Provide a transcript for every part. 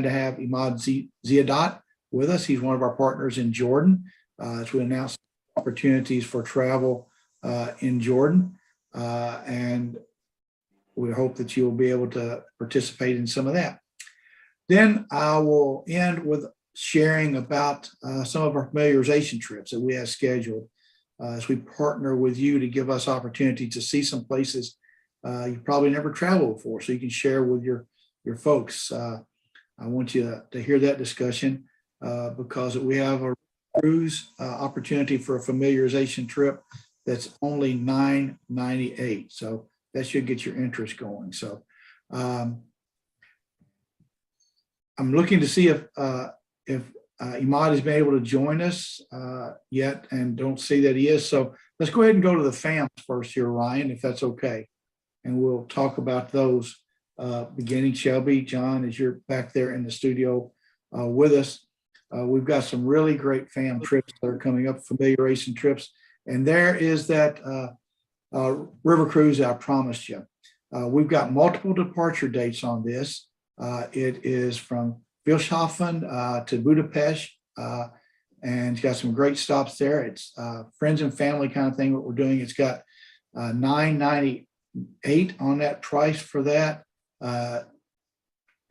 glad to have Imad Ziadat with us. He's one of our partners in Jordan as we announce opportunities for travel in Jordan. And we hope that you will be able to participate in some of that. Then I will end with sharing about some of our familiarization trips that we have scheduled as we partner with you to give us opportunity to see some places you probably never traveled before, so you can share with your folks. I want you to hear that discussion because we have a cruise opportunity for a familiarization trip that's only $9.98. So that should get your interest going. So I'm looking to see if Imad has been able to join us yet, and don't see that he is. So let's go ahead and go to the FAMs first here, Ryan, if that's okay. And we'll talk about those beginning. Shelby, John, as you're back there in the studio with us. We've got some really great FAM trips that are coming up, familiarization trips. And there is that river cruise I promised you. We've got multiple departure dates on this. It is from Wilshafen to Budapest, and it's got some great stops there. It's friends and family kind of thing, what we're doing. It's got $9.98 on that price for that.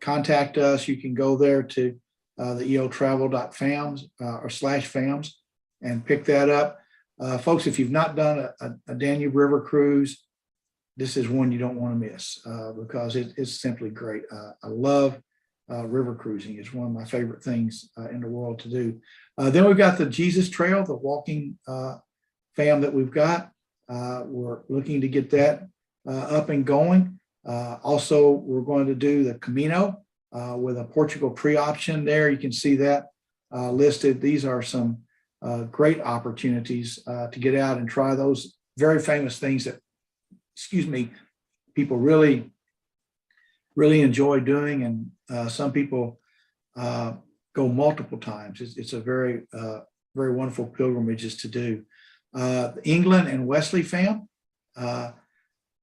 Contact us. You can go there to the eotravel.fams or /fams and pick that up. Folks, if you've not done a Danube River cruise, this is one you don't want to miss because it's simply great. I love river cruising. It's one of my favorite things in the world to do. Then we've got the Jesus Trail, the walking fam that we've got. We're looking to get that up and going. Also, we're going to do the Camino with a Portugal pre-option there. You can see that listed. These are some great opportunities to get out and try those very famous things that, people really enjoy doing, and some people go multiple times. It's a very wonderful pilgrimages to do. England and Wesley fam,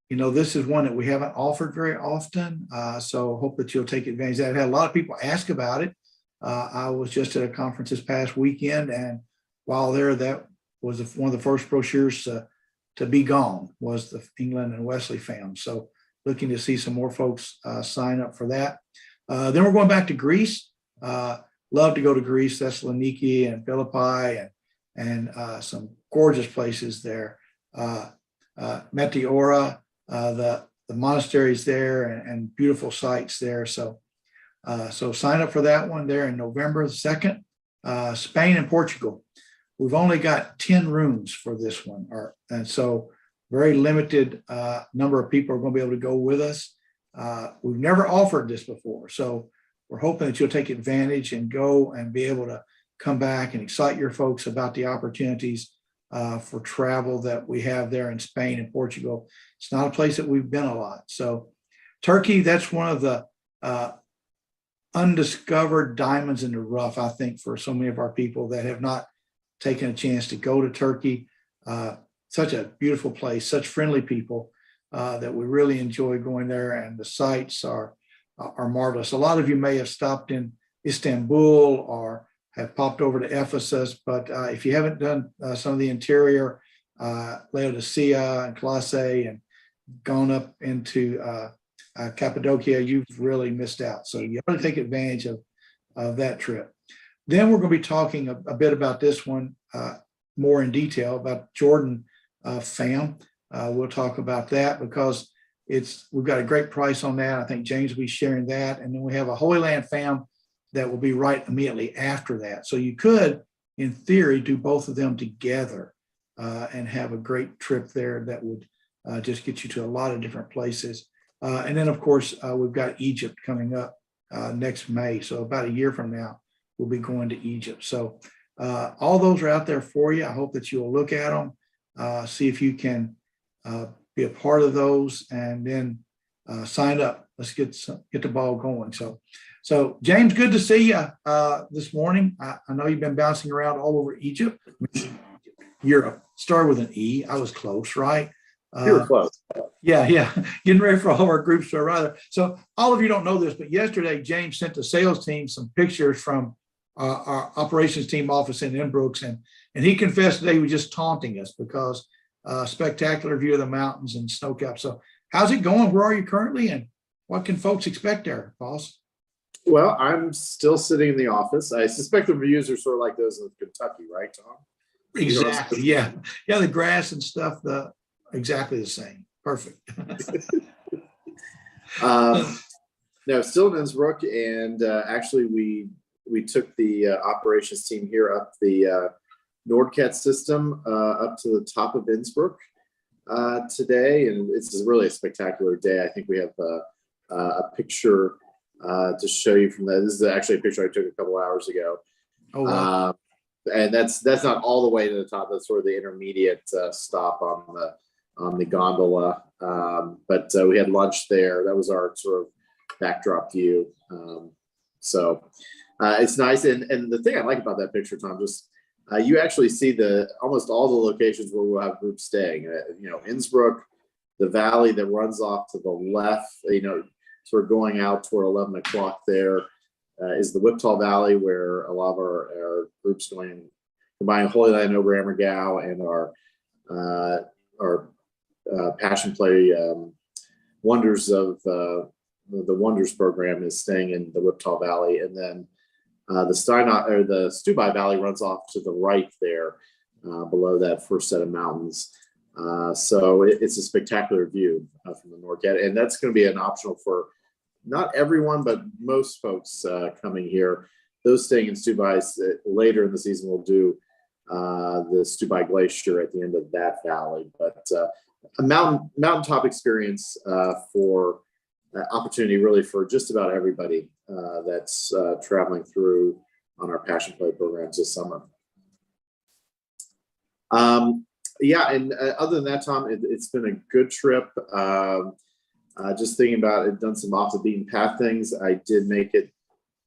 this is one that we haven't offered very often, so hope that you'll take advantage of that. I had a lot of people ask about it. I was just at a conference this past weekend, and while there, that was one of the first brochures to be gone, was the England and Wesley fam. So looking to see some more folks sign up for that. Then we're going back to Greece. Love to go to Greece, Thessaloniki and Philippi, and some gorgeous places there. Meteora, the monasteries there, and beautiful sites there. So sign up for that one there in November 2nd. Spain and Portugal. We've only got 10 rooms for this one, and so very limited number of people are going to be able to go with us. We've never offered this before, so we're hoping that you'll take advantage and go and be able to come back and excite your folks about the opportunities for travel that we have there in Spain and Portugal. It's not a place that we've been a lot. So Turkey, that's one of the undiscovered diamonds in the rough, I think, for so many of our people that have not taken a chance to go to Turkey. Such a beautiful place, such friendly people that we really enjoy going there, and the sights are marvelous. A lot of you may have stopped in Istanbul or have popped over to Ephesus, but if you haven't done some of the interior, Laodicea and Colossae, and gone up into Cappadocia, you've really missed out. So you ought to take advantage of that trip. Then we're going to be talking a bit about this one more in detail, about Jordan fam. We'll talk about that because we've got a great price on that. I think James will be sharing that. And then we have a Holy Land fam that will be right immediately after that. So you could, in theory, do both of them together and have a great trip there that would just get you to a lot of different places. And then, of course, we've got Egypt coming up next May. So about a year from now, we'll be going to Egypt. So all those are out there for you. I hope that you'll look at them, see if you can be a part of those, and then sign up. Let's get the ball going. So James, good to see you this morning. I know you've been bouncing around all over Egypt. Europe. Start with an E. I was close, right? You were close. Yeah, getting ready for all of our groups to arrive. So all of you don't know this, but yesterday James sent the sales team some pictures from our operations team office in Inbrooks, and he confessed today he was just taunting us because spectacular view of the mountains and snow cap. So how's it going? Where are you currently, and what can folks expect there, boss? Well, I'm still sitting in the office. I suspect the views are sort of like those in Kentucky, right, Tom? Exactly. Yeah. The grass and stuff, exactly the same. Perfect. No, still in Innsbruck, and actually we took the operations team here up the Nordcat system up to the top of Innsbruck today, and it's really a spectacular day. I think we have a picture to show you from that. This is actually a picture I took a couple hours ago. Oh, wow. And that's not all the way to the top. That's sort of the intermediate stop on the gondola. But we had lunch there. That was our sort of backdrop view. So it's nice. And the thing I like about that picture, Tom, just you actually see almost all the locations where we'll have groups staying. Innsbruck, the valley that runs off to the left, sort of going out toward 11 o'clock there is the Whiptall Valley, where a lot of our groups combining Holy Land over Ammergau and our Passion Play Wonders of the Wonders program is staying in the Whiptall Valley, and then the Stubai Valley runs off to the right there, below that first set of mountains. So it's a spectacular view from the Nordcat, and that's going to be an optional for not everyone, but most folks coming here. Those staying in Stubai later in the season will do the Stubai Glacier at the end of that valley. But a mountaintop experience for opportunity really for just about everybody that's traveling through on our Passion Play programs this summer. Yeah, and other than that, Tom, it's been a good trip. Just thinking about it, done some off the beaten path things. I did make it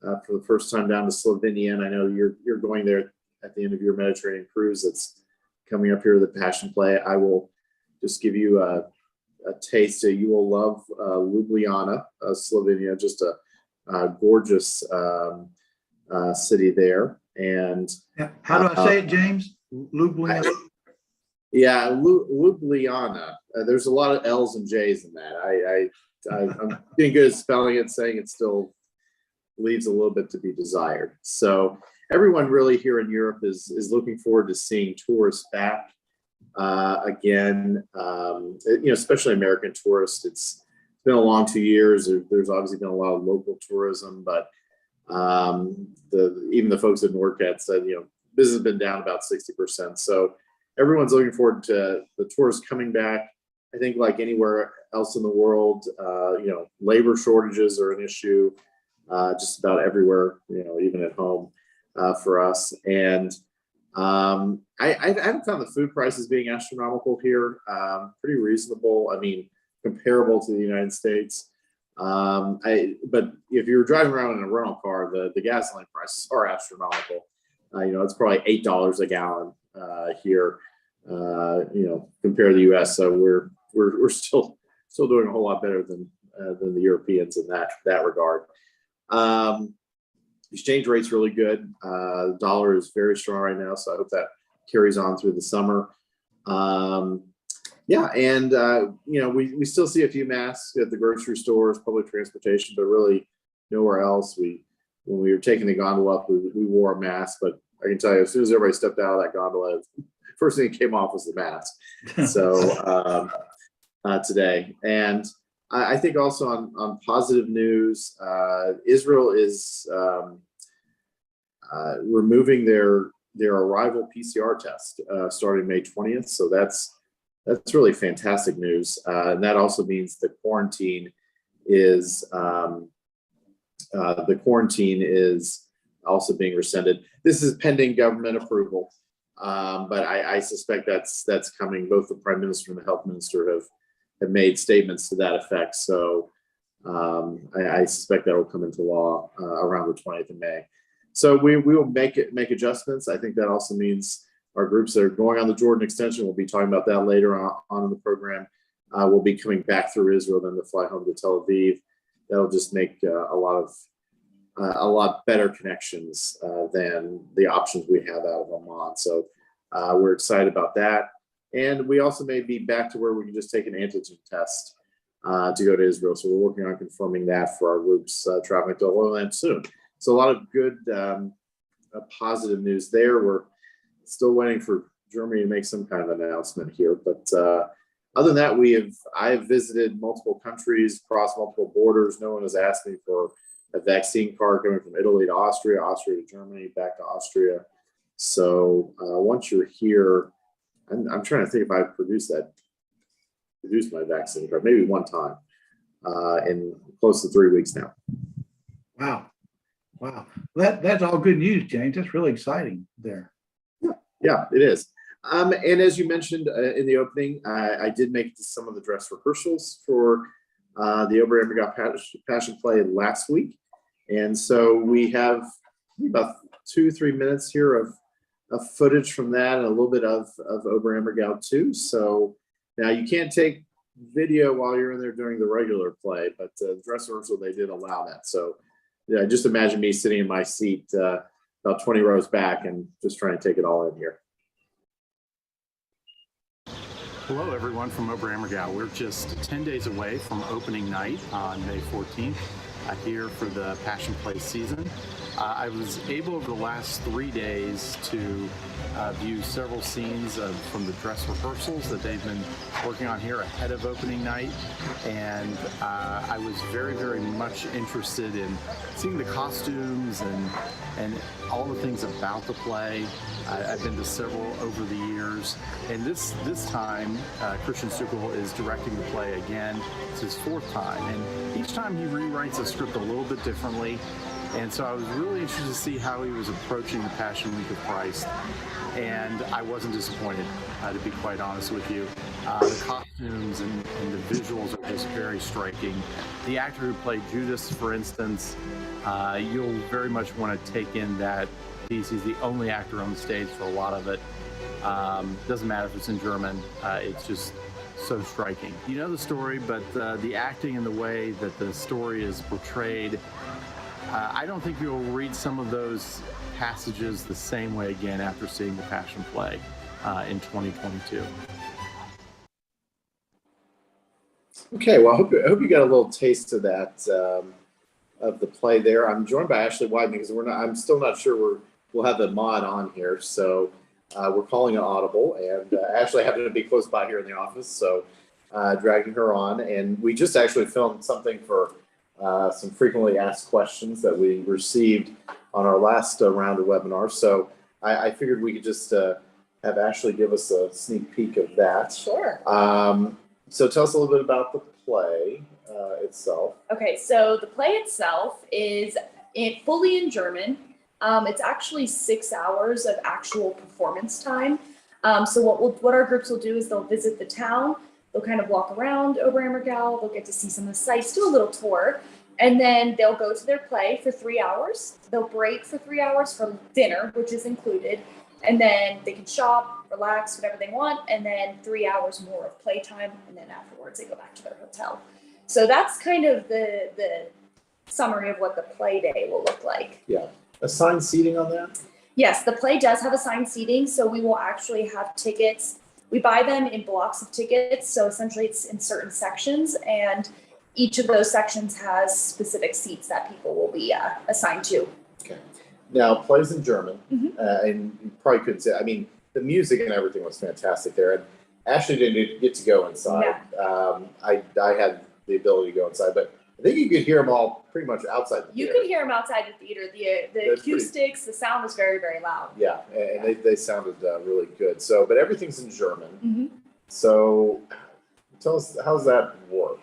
for the first time down to Slovenia, and I know you're going there at the end of your Mediterranean cruise that's coming up here with the Passion Play. I will just give you a taste. You will love Ljubljana, Slovenia. Just a gorgeous city there. And how do I say it, James? Ljubljana. Yeah, Ljubljana. There's a lot of L's and J's in that. I'm being good at spelling it, saying it still leaves a little bit to be desired. So everyone really here in Europe is looking forward to seeing tourists back again. Especially American tourists. It's been a long 2 years. There's obviously been a lot of local tourism, but even the folks at Nordcat said, business has been down about 60%. So everyone's looking forward to the tourists coming back. I think like anywhere else in the world, labor shortages are an issue just about everywhere, even at home for us. And I haven't found the food prices being astronomical here. Pretty reasonable. I mean, comparable to the United States. But if you're driving around in a rental car, the gasoline prices are astronomical. It's probably $8 a gallon here, compared to the U.S. So we're still doing a whole lot better than the Europeans in that regard. Exchange rate's really good. The dollar is very strong right now, so I hope that carries on through the summer. Yeah, and we still see a few masks at the grocery stores, public transportation, but really nowhere else. When we were taking the gondola up, we wore a mask, but I can tell you, as soon as everybody stepped out of that gondola, first thing that came off was the mask. So today, and I think also on positive news, Israel is removing their arrival PCR test starting May 20th. So that's really fantastic news, and that also means the quarantine is also being rescinded. This is pending government approval, but I suspect that's coming. Both the Prime Minister and the Health Minister have made statements to that effect. So I suspect that will come into law around the 20th of May. So we will make adjustments. I think that also means our groups that are going on the Jordan extension, we'll be talking about that later on in the program. will be coming back through Israel, then to fly home to Tel Aviv. That'll just make a lot better connections than the options we have out of Oman. So we're excited about that. And we also may be back to where we can just take an antigen test to go to Israel. So we're working on confirming that for our groups traveling to Holy Land soon. So a lot of good positive news there. We're still waiting for Germany to make some kind of announcement here. But other than that, I have visited multiple countries, crossed multiple borders. No one has asked me for a vaccine card coming from Italy to Austria, Austria to Germany, back to Austria. So once you're here, I'm trying to think if I produced my vaccine card, maybe one time in close to 3 weeks now. Wow. That's all good news, James. That's really exciting there. Yeah, it is. And as you mentioned in the opening, I did make it to some of the dress rehearsals for the Ober Ammergau Passion Play last week. And so we have about 2-3 minutes here of footage from that and a little bit of Ober Ammergau too. So now you can't take video while you're in there during the regular play, but dress rehearsal, they did allow that. So yeah, just imagine me sitting in my seat about 20 rows back and just trying to take it all in here. Hello everyone from Ober Ammergau. We're just 10 days away from opening night on May 14th here for the Passion Play season. I was able over the last 3 days to view several scenes from the dress rehearsals that they've been working on here ahead of opening night, and I was very, very much interested in seeing the costumes and all the things about the play. I've been to several over the years, and this time Christian Stuckel is directing the play again. It's his 4th time, and each time he rewrites a script a little bit differently. And so I was really interested to see how he was approaching the Passion Week of Christ, and I wasn't disappointed, to be quite honest with you. The costumes and the visuals are just very striking. The actor who played Judas, for instance, you'll very much want to take in that piece. He's the only actor on the stage for a lot of it. Doesn't matter if it's in German, it's just so striking. You know the story, but the acting and the way that the story is portrayed, I don't think you'll read some of those passages the same way again after seeing the Passion Play in 2022. Okay, well, I hope you got a little taste of that of the play there. I'm joined by Ashley White because I'm still not sure we'll have the mod on here, so we're calling it audible, and Ashley happened to be close by here in the office, so dragging her on, and we just actually filmed something for some frequently asked questions that we received on our last round of webinars. So I figured we could just have Ashley give us a sneak peek of that. Sure. So tell us a little bit about the play itself. Okay, so the play itself is fully in German. It's actually 6 hours of actual performance time. So what our groups will do is they'll visit the town. They'll kind of walk around Ober Ammergau. They'll get to see some of the sites, do a little tour, and then they'll go to their play for 3 hours. They'll break for 3 hours for dinner, which is included, and then they can shop, relax, whatever they want, and then 3 hours more of playtime, and then afterwards they go back to their hotel. So that's kind of the summary of what the play day will look like. Yeah. Assigned seating on that? Yes, the play does have assigned seating, so we will actually have tickets. We buy them in blocks of tickets, so essentially it's in certain sections, and each of those sections has specific seats that people will be assigned to. Okay. Now, plays in German, Mm-hmm. and you probably couldn't say, I mean, the music and everything was fantastic there, and Ashley didn't get to go inside. Yeah. I had the ability to go inside, but I think you could hear them all pretty much outside the You theater. could hear them outside the theater. The That's acoustics, the sound was very, very loud. Yeah, and they sounded really good. So, but everything's in German. Mm-hmm. So, tell us, how's that work?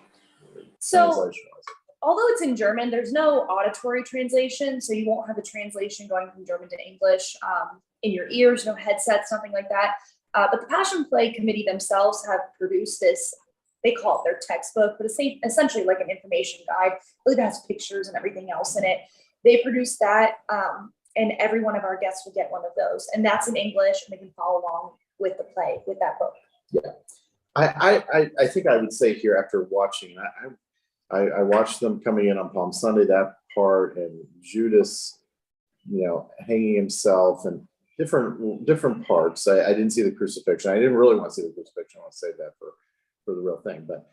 So, Translation-wise? although it's in German, there's no auditory translation, so you won't have a translation going from German to English in your ears, no headsets, nothing like that. But the Passion Play Committee themselves have produced this. They call it their textbook, but it's essentially like an information guide. I believe it has pictures and everything else in it. They produced that, and every one of our guests will get one of those. And that's in English, and they can follow along with the play, with that book. Yeah. I think I would say here after watching, I watched them coming in on Palm Sunday, that part, and Judas, hanging himself, and different parts. I didn't see the crucifixion. I didn't really want to see the crucifixion. I want to save that for the real thing. But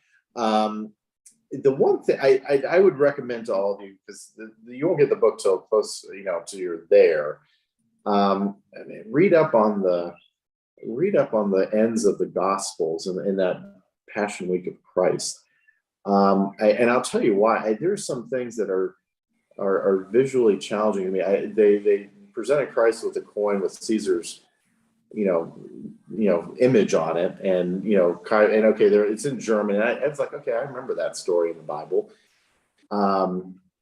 the one thing I would recommend to all of you, because you won't get the book till close, till you're there. Read up on the ends of the Gospels in that Passion Week of Christ. And I'll tell you why. There's some things that are visually challenging to me. They presented Christ with a coin with Caesar's, image on it, and okay, it's in German. And I was like, okay, I remember that story in the Bible. I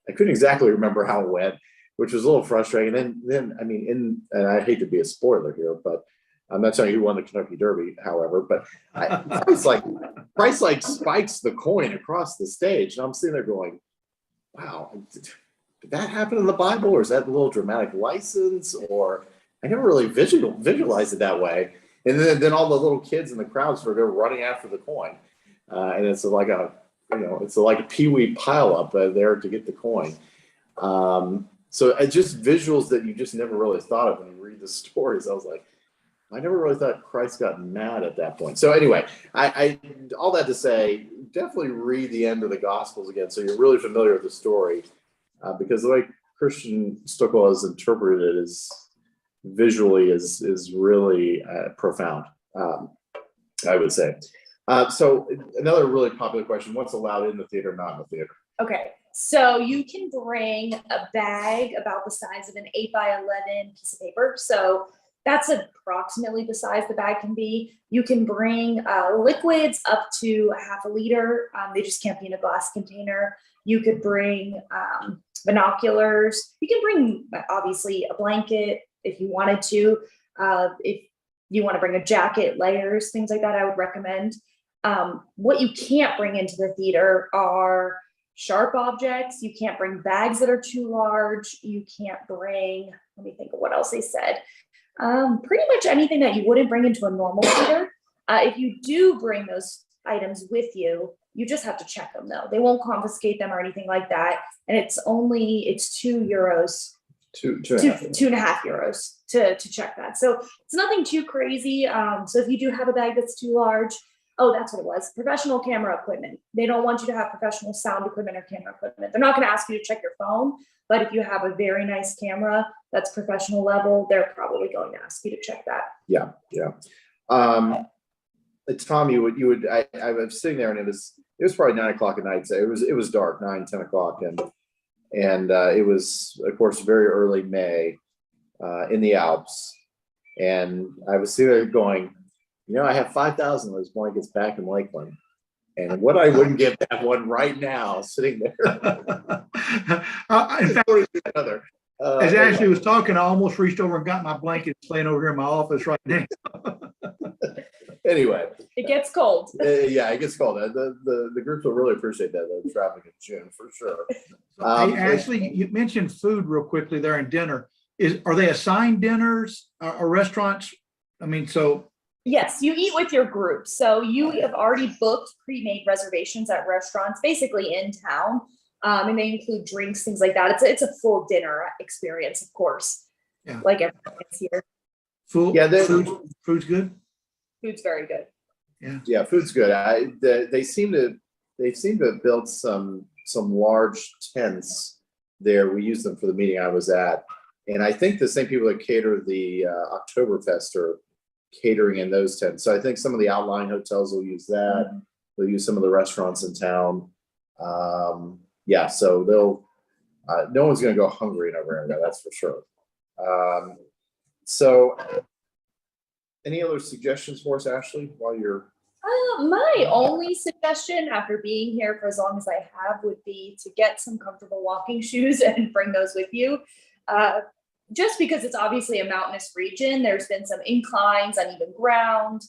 couldn't exactly remember how it went, which was a little frustrating. And then and I hate to be a spoiler here, but I'm not telling you who won the Kentucky Derby, however, but Christ spikes the coin across the stage, and I'm sitting there going, wow, did that happen in the Bible, or is that a little dramatic license? Or I never really visualized it that way. And then all the little kids in the crowd sort of running after the coin, and it's like a peewee pileup there to get the coin. So it's just visuals that you just never really thought of when you read the stories. I was like, I never really thought Christ got mad at that point. So anyway, I all that to say, definitely read the end of the Gospels again, so you're really familiar with the story, because the way Christian Stockwell has interpreted it is visually is really profound, I would say. So another really popular question: what's allowed in the theater, not in the theater? Okay, so you can bring a bag about the size of an 8x11 piece of paper. So that's approximately the size the bag can be. You can bring liquids up to a half a liter. They just can't be in a glass container. You could bring binoculars. You can bring, obviously, a blanket if you wanted to. If you want to bring a jacket, layers, things like that, I would recommend. What you can't bring into the theater are sharp objects. You can't bring bags that are too large. You can't bring, let me think of what else they said. Pretty much anything that you wouldn't bring into a normal theater. If you do bring those items with you, you just have to check them though. They won't confiscate them or anything like that. And it's €2. Two and a half euros to check that. So it's nothing too crazy. So if you do have a bag that's too large, oh, that's what it was. Professional camera equipment. They don't want you to have professional sound equipment or camera equipment. They're not going to ask you to check your phone, but if you have a very nice camera that's professional level, they're probably going to ask you to check that. Yeah. Tom, I was sitting there, and it was probably 9 o'clock at night. So it was dark, 9, 10 o'clock, and it was, of course, very early May in the Alps, and I was sitting there going, I have 5,000 of those blankets back in Lakeland, and what I wouldn't give that one right now sitting there. In fact, as Ashley was talking, I almost reached over and got my blanket laying over here in my office right now. Anyway, it gets cold. Yeah, it gets cold. The groups will really appreciate that. They're traveling in June for sure. Hey, Ashley, you mentioned food real quickly there in dinner. Are they assigned dinners or restaurants? Yes, you eat with your group. So you have already booked pre-made reservations at restaurants, basically in town, and they include drinks, things like that. It's a full dinner experience, of course. Yeah. Like everyone's here. Food's good. Food's very good. Yeah, food's good. They seem to have built some large tents there. We used them for the meeting I was at, and I think the same people that cater the Oktoberfest are catering in those tents. So I think some of the outlying hotels will use that. Mm-hmm. They'll use some of the restaurants in town. So they'll. No one's going to go hungry in Obremagao, that's for sure. So. Any other suggestions for us, Ashley, while you're? My only suggestion after being here for as long as I have would be to get some comfortable walking shoes and bring those with you. Just because it's obviously a mountainous region, there's been some inclines, uneven ground,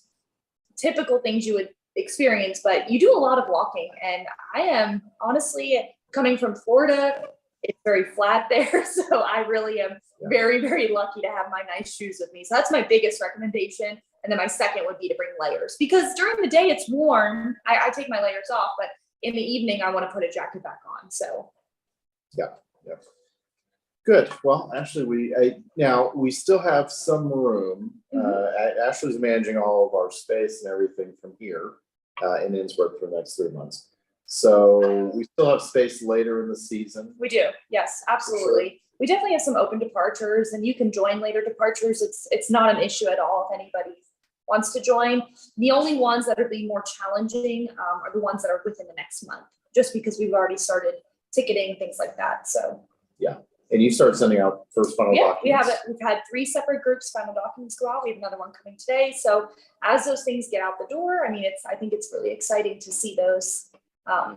typical things you would experience, but you do a lot of walking. And I am honestly coming from Florida. It's very flat there. So I really am very, very lucky to have my nice shoes with me. So that's my biggest recommendation. And then my second would be to bring layers, because during the day it's warm. I take my layers off, but in the evening I want to put a jacket back on. So Good. Well, actually, now we still have some room. Ashley's managing all of our space and everything from here in Innsbruck for the next 3 months. So we still have space later in the season. we do. Yes, absolutely. We definitely have some open departures, and you can join later departures. It's not an issue at all if anybody wants to join. The only ones that are being more challenging are the ones that are within the next month, just because we've already started ticketing, things like that. So And you start sending out first final yeah, documents. we've had 3 separate groups final documents go out. We have another one coming today. So as those things get out the door, I mean, I think it's really exciting to see those, I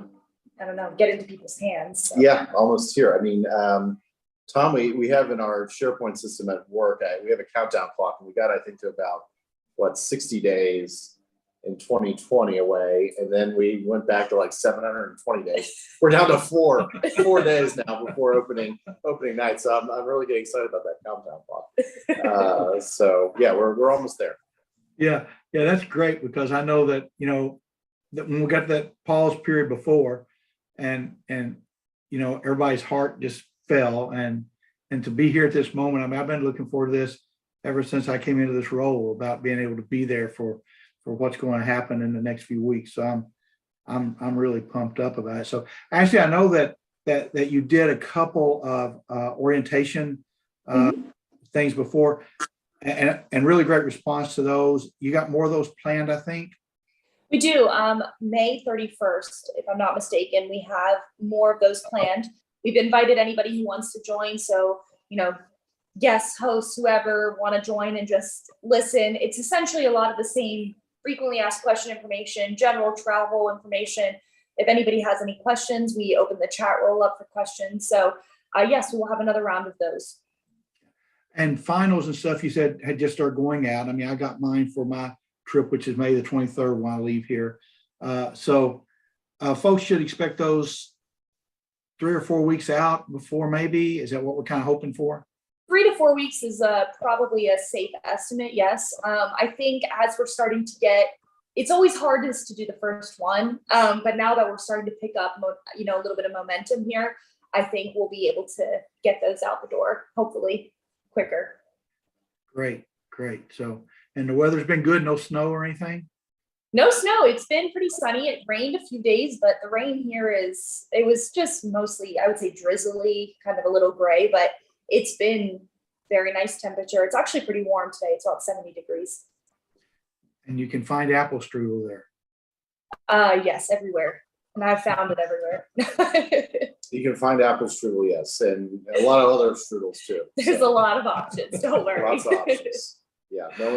don't know, get into people's hands. So. Yeah, almost here. I mean, Tom, we have in our SharePoint system at work, we have a countdown clock, and we got, I think, to about 60 days in 2020 away, and then we went back to like 720 days. We're down to four days now before opening night. So I'm really getting excited about that countdown clock. So yeah, we're almost there. Yeah, that's great, because I know that, that when we got that pause period before, and everybody's heart just fell, and to be here at this moment, I mean, I've been looking forward to this ever since I came into this role, about being able to be there for what's going to happen in the next few weeks. So I'm really pumped up about it. So actually, I know that you did a couple of orientation things before, and really great response to those. You got more of those planned, I think. We do. May 31st, if I'm not mistaken, we have more of those planned. We've invited anybody who wants to join. So, guests, hosts, whoever want to join and just listen. It's essentially a lot of the same frequently asked question information, general travel information. If anybody has any questions, we open the chat roll up for questions. So yes, we will have another round of those. And finals and stuff, you said had just started going out. I mean, I got mine for my trip, which is May the 23rd when I leave here. So folks should expect those 3 or 4 weeks out before, maybe. Is that what we're kind of hoping for? 3 to 4 weeks is probably a safe estimate. Yes. I think as we're starting to it's always hardest to do the first one. But now that we're starting to pick up, a little bit of momentum here, I think we'll be able to get those out the door, hopefully quicker. Great. So, and the weather's been good, no snow or anything? No snow. It's been pretty sunny. It rained a few days, but the rain here it was just mostly, I would say, drizzly, kind of a little gray, but it's been very nice temperature. It's actually pretty warm today. It's about 70 degrees. And you can find apple strudel there. Yes, everywhere. And I've found it everywhere. You can find apple strudel, yes, and a lot of other strudels too. There's a lot of options. Don't worry. Lots of options. Yeah, no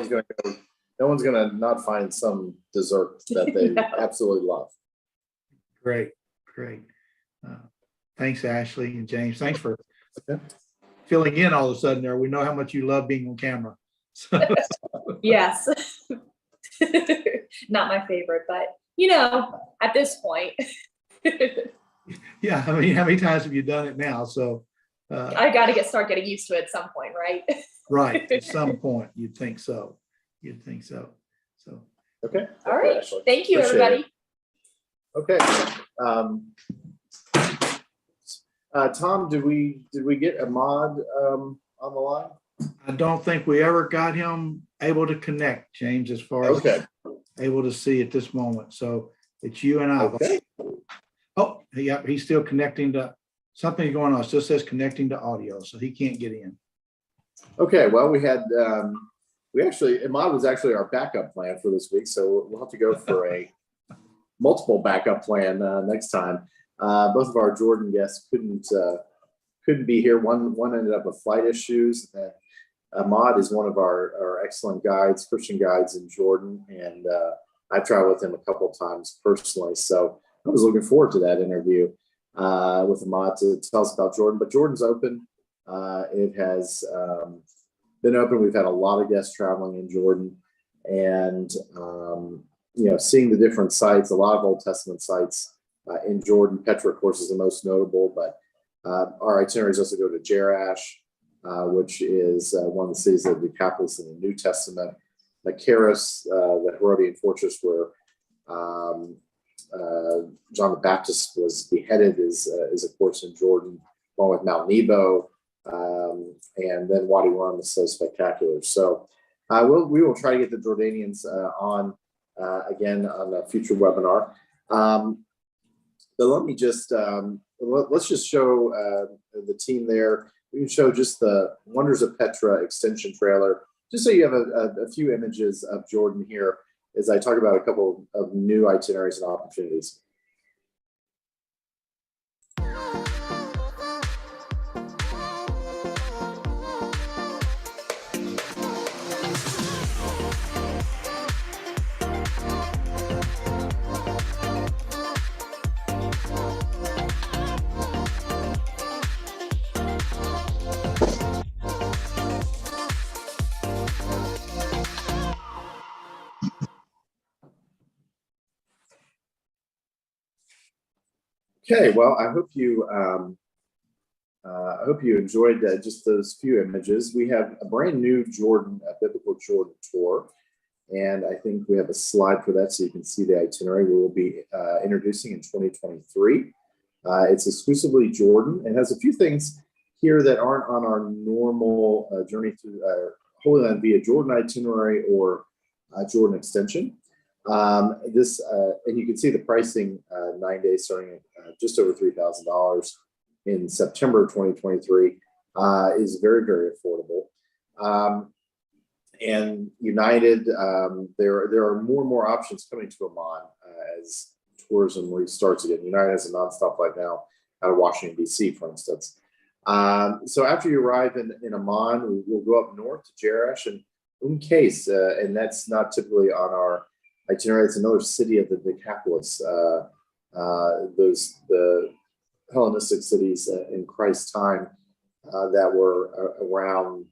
one's gonna not find some dessert that they absolutely love. Great. Thanks, Ashley and James. Thanks for filling in all of a sudden there. We know how much you love being on camera. Yes. Not my favorite, but at this point. Yeah, I mean, how many times have you done it now? So I got to start getting used to it at some point, right? Right, at some point, you'd think so. So Okay. All right. Ashley. Thank you, Appreciate everybody. it. Okay. Tom, did we get Ahmad on the line? I don't think we ever got him able to connect, James, as far as able to see at this moment. So it's you and I. Okay. Oh, yeah, he's still connecting to something going on. It still says connecting to audio, so he can't get in. Okay. Well, we had Ahmad was actually our backup plan for this week, so we'll have to go for a multiple backup plan next time. Both of our Jordan guests couldn't be here. One ended up with flight issues. And Ahmad is one of our excellent guides, Christian guides in Jordan, and I've traveled with him a couple of times personally. So I was looking forward to that interview with Ahmad to tell us about Jordan. But Jordan's open. It has been open. We've had a lot of guests traveling in Jordan, and seeing the different sites, a lot of Old Testament sites in Jordan. Petra, of course, is the most notable, but our itineraries also go to Jerash, which is one of the cities of Decapolis in the New Testament. Machaerus, the Herodian fortress where John the Baptist was beheaded, is of course in Jordan, along with Mount Nebo, and then Wadi Rum is so spectacular. So we will try to get the Jordanians on again on a future webinar. But let me just let's just show the team there. We can show just the Wonders of Petra extension trailer, just so you have a few images of Jordan here as I talk about a couple of new itineraries and opportunities. Okay, well, I hope you enjoyed just those few images. We have a brand new Jordan, a biblical Jordan tour, and I think we have a slide for that so you can see the itinerary we will be introducing in 2023. It's exclusively Jordan. It has a few things here that aren't on our normal journey through Holy Land via Jordan itinerary or Jordan extension. And you can see the pricing 9 days starting at just over $3,000 in September 2023 is very, very affordable. And United, there are more and more options coming to Amman as tourism restarts again. United has a nonstop flight now out of Washington, D.C., for instance. So after you arrive in Amman, we'll go up north to Jerash and Qais, and that's not typically on our itinerary. It's another city of the Decapolis, the Hellenistic cities in Christ's time that were around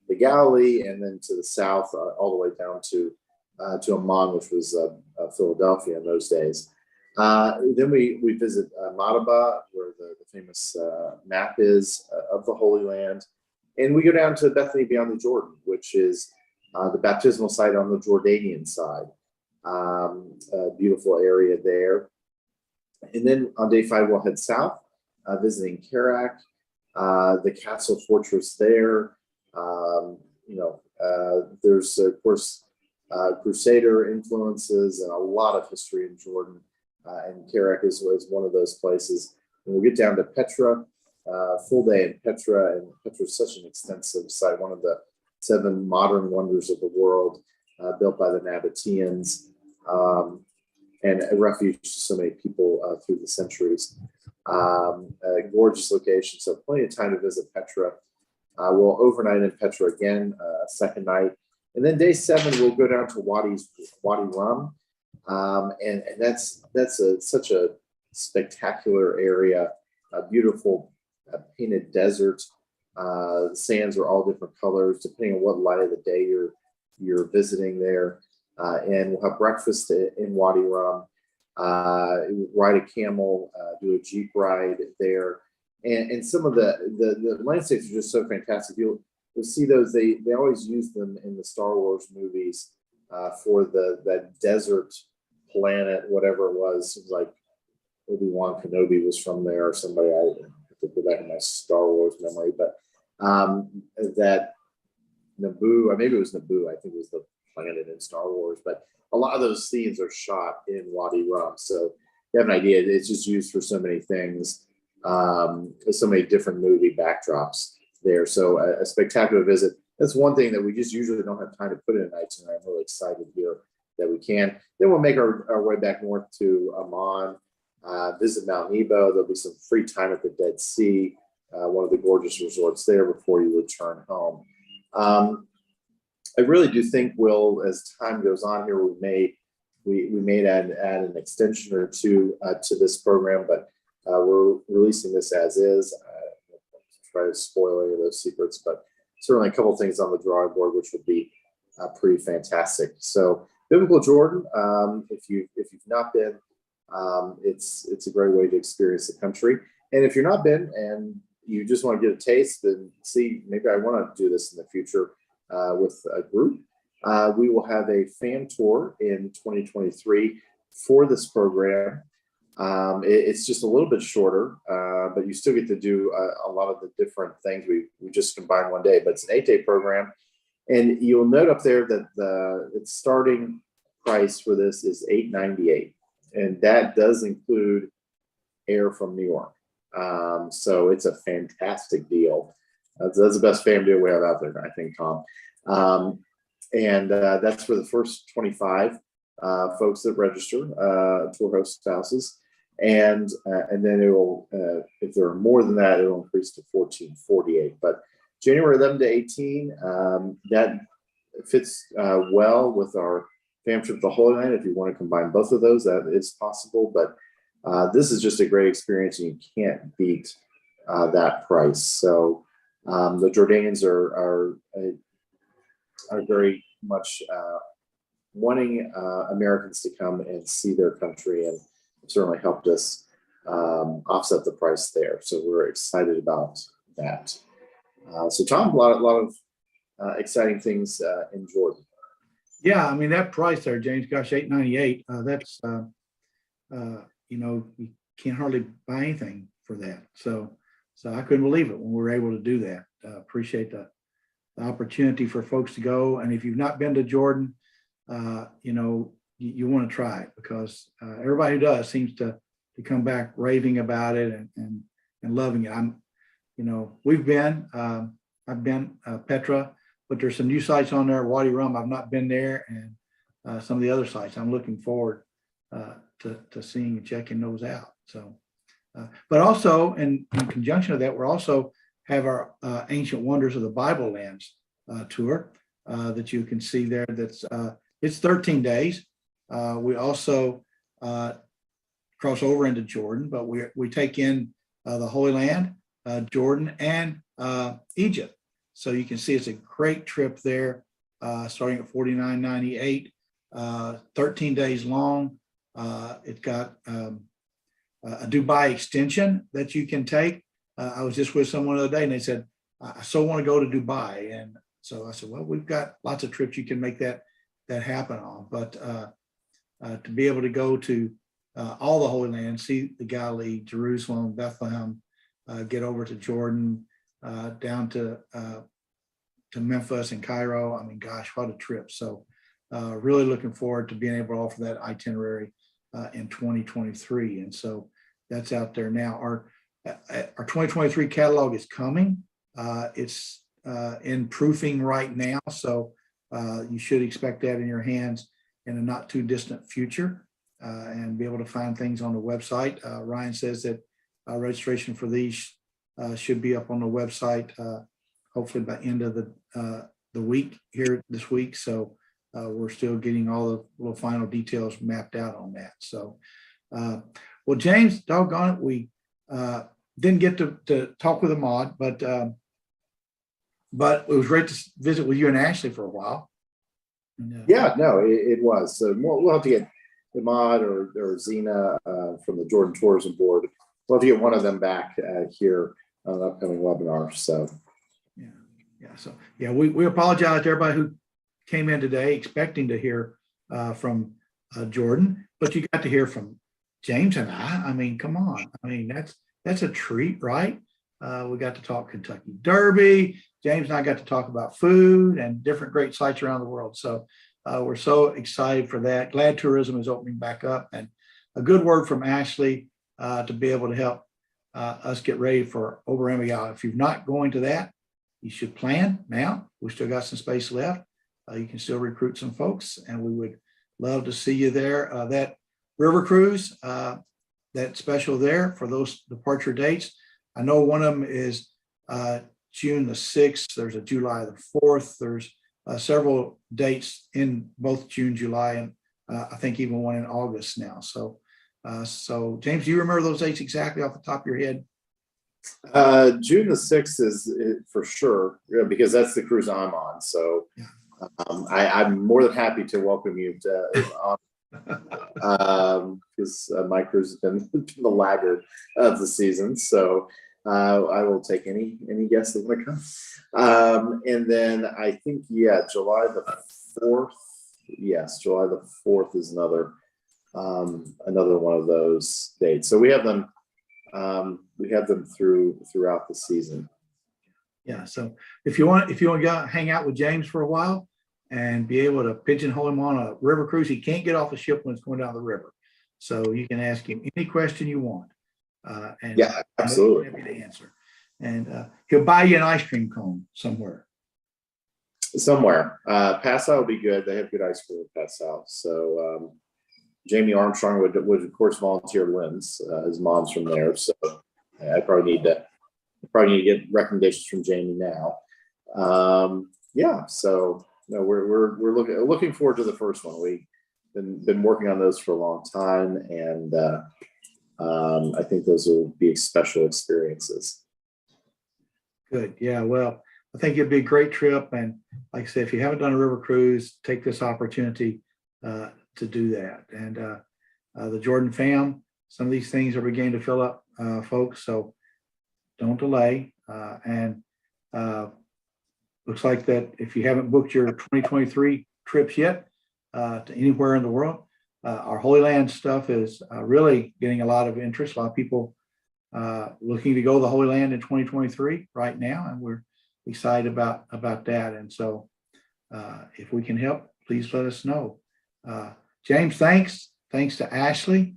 the Galilee, and then to the south, all the way down to Amman, which was Philadelphia in those days. Then we visit Madaba, where the famous map is of the Holy Land, and we go down to Bethany beyond the Jordan, which is the baptismal site on the Jordanian side. A beautiful area there. And then on day 5, we'll head south, visiting Kerak, the castle fortress there. There's of course Crusader influences and a lot of history in Jordan, and Kerak is one of those places. And we'll get down to Petra, full day in Petra, and Petra is such an extensive site, one of the 7 modern wonders of the world, built by the Nabateans. And a refuge to so many people through the centuries. A gorgeous location, so plenty of time to visit Petra. We'll overnight in Petra again, second night. And then day 7, we'll go down to Wadi Rum. And that's such a spectacular area, a beautiful painted desert. The sands are all different colors, depending on what light of the day you're visiting there. And we'll have breakfast in Wadi Rum, ride a camel, do a jeep ride there, and some of the landscapes are just so fantastic. You'll see those. They always use them in the Star Wars movies for that desert planet, whatever it was like Obi-Wan Kenobi was from there, or somebody. I have to go back in my Star Wars memory, but that Naboo, or maybe it was Naboo. I think it was the planet in Star Wars, but a lot of those scenes are shot in Wadi Rum. So you have an idea, it's just used for so many things, so many different movie backdrops there. So a spectacular visit. That's one thing that we just usually don't have time to put in an itinerary. I'm really excited here that we can. Then we'll make our way back north to Amman, visit Mount Nebo. There'll be some free time at the Dead Sea, one of the gorgeous resorts there, before you return home. I really do think as time goes on here, we may add an extension or two to this program, but we're releasing this as is. Try to spoil any of those secrets, but certainly a couple things on the drawing board, which would be pretty fantastic. So Biblical Jordan, if you've not been, it's a great way to experience the country. And if you're not been and you just want to get a taste and see, maybe I want to do this in the future with a group, We will have a fan tour in 2023 for this program. It's just a little bit shorter, but you still get to do a lot of the different things. We just combined one day, but it's an 8-day program. And you'll note up there that its starting price for this is $898, and that does include air from New York. So it's a fantastic deal. That's the best fan deal we have out there, I think, Tom. And that's for the first 25 folks that register, tour host spouses. And then it will, if there are more than that, it'll increase to $1448. But January 11 to 18, that fits well with our fam trip to the Holy Land. If you want to combine both of those, that is possible. But this is just a great experience, and you can't beat that price. So the Jordanians are very much wanting Americans to come and see their country, and certainly helped us offset the price there. So we're excited about that. So Tom, a lot of exciting things in Jordan. Yeah, I mean, that price there, James, gosh, $898, that's, you can't hardly buy anything for that. So I couldn't believe it when we were able to do that. Appreciate the opportunity for folks to go. And if you've not been to Jordan, you want to try it, because everybody who does seems to come back raving about it and loving it. We've been, I've been Petra, but there's some new sites on there. Wadi Rum, I've not been there, and some of the other sites I'm looking forward to seeing and checking those out. So, but also in conjunction with that, we're also have our Ancient Wonders of the Bible Lands tour that you can see there. That's it's 13 days. We also cross over into Jordan, but we take in the Holy Land, Jordan, and Egypt. So you can see it's a great trip there, starting at $49.98, 13 days long. It's got a Dubai extension that you can take. I was just with someone the other day, and they said, I so want to go to Dubai. And so I said, well, we've got lots of trips you can make that happen on. But to be able to go to all the Holy Land, see the Galilee, Jerusalem, Bethlehem, get over to Jordan, down to Memphis and Cairo. I mean, gosh, what a trip. So really looking forward to being able to offer that itinerary in 2023. And so that's out there now. Our 2023 catalog is coming. It's in proofing right now. So you should expect that in your hands in a not too distant future, and be able to find things on the website. Ryan says that registration for these should be up on the website, hopefully by end of the week here this week. So we're still getting all the little final details mapped out on that. So, well, James, doggone it, we didn't get to talk with Ahmad, but it was great to visit with you and Ashley for a while. Yeah, no, it was. So we'll have to get Ahmad or Zena from the Jordan Tourism Board. We'll have to get one of them back here on an upcoming webinar. So So we apologize to everybody who came in today expecting to hear from Jordan, but you got to hear from James and I. I mean, come on. I mean, that's a treat, right? We got to talk Kentucky Derby. James and I got to talk about food and different great sites around the world. So we're so excited for that. Glad tourism is opening back up, and a good word from Ashley to be able to help us get ready for Ober-Ammergau. If you're not going to that, you should plan now. We still got some space left. You can still recruit some folks, and we would love to see you there. That river cruise, that special there for those departure dates. I know one of them is June the 6th. There's a July the 4th. There's several dates in both June, July, and I think even one in August now. So James, do you remember those dates exactly off the top of your head? June the 6th is for sure, because that's the cruise I'm on. So I'm more than happy to welcome you to because my cruise has been the laggard of the season. So I will take any guests that want to come. And then I think, July the 4th. Yes, July the 4th is another one of those dates. So we have them throughout the season. Yeah. So if you want to go hang out with James for a while and be able to pigeonhole him on a river cruise, he can't get off the ship when it's going down the river. So you can ask him any question you want. And Yeah, absolutely. he'll be happy to answer. And he'll buy you an ice cream cone somewhere. Somewhere. Passau will be good. They have good ice cream at Passau. So Jamie Armstrong would of course volunteer Lynn's. His mom's from there, so I probably need to get recommendations from Jamie now. Yeah, so no, we're looking forward to the first one. We've been working on those for a long time, and I think those will be special experiences. Good. Yeah. Well, I think it'd be a great trip. And like I said, if you haven't done a river cruise, take this opportunity to do that. And the Jordan fam, some of these things are beginning to fill up, folks. So don't delay. And looks like that if you haven't booked your 2023 trips yet to anywhere in the world, our Holy Land stuff is really getting a lot of interest. A lot of people looking to go to the Holy Land in 2023 right now, and we're excited about that. And so if we can help, please let us know. James, thanks to Ashley.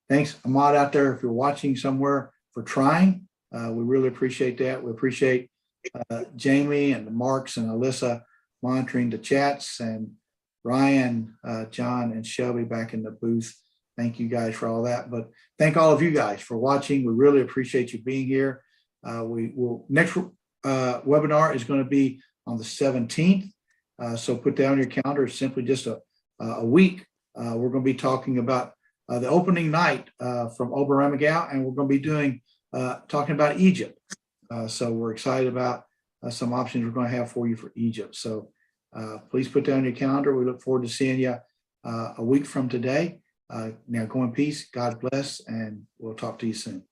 Thanks Ahmad out there if you're watching somewhere for trying. We really appreciate that. We appreciate Jamie and the Marks and Alyssa monitoring the chats, and Ryan, John, and Shelby back in the booth. Thank you guys for all that. But thank all of you guys for watching. We really appreciate you being here. We will next webinar is going to be on the 17th. So put down your calendar. It's simply just a week. We're going to be talking about the opening night from Oberammergau, and we're going to be talking about Egypt. So we're excited about some options we're going to have for you for Egypt. So please put down your calendar. We look forward to seeing you a week from today. Now go in peace. God bless, and we'll talk to you soon.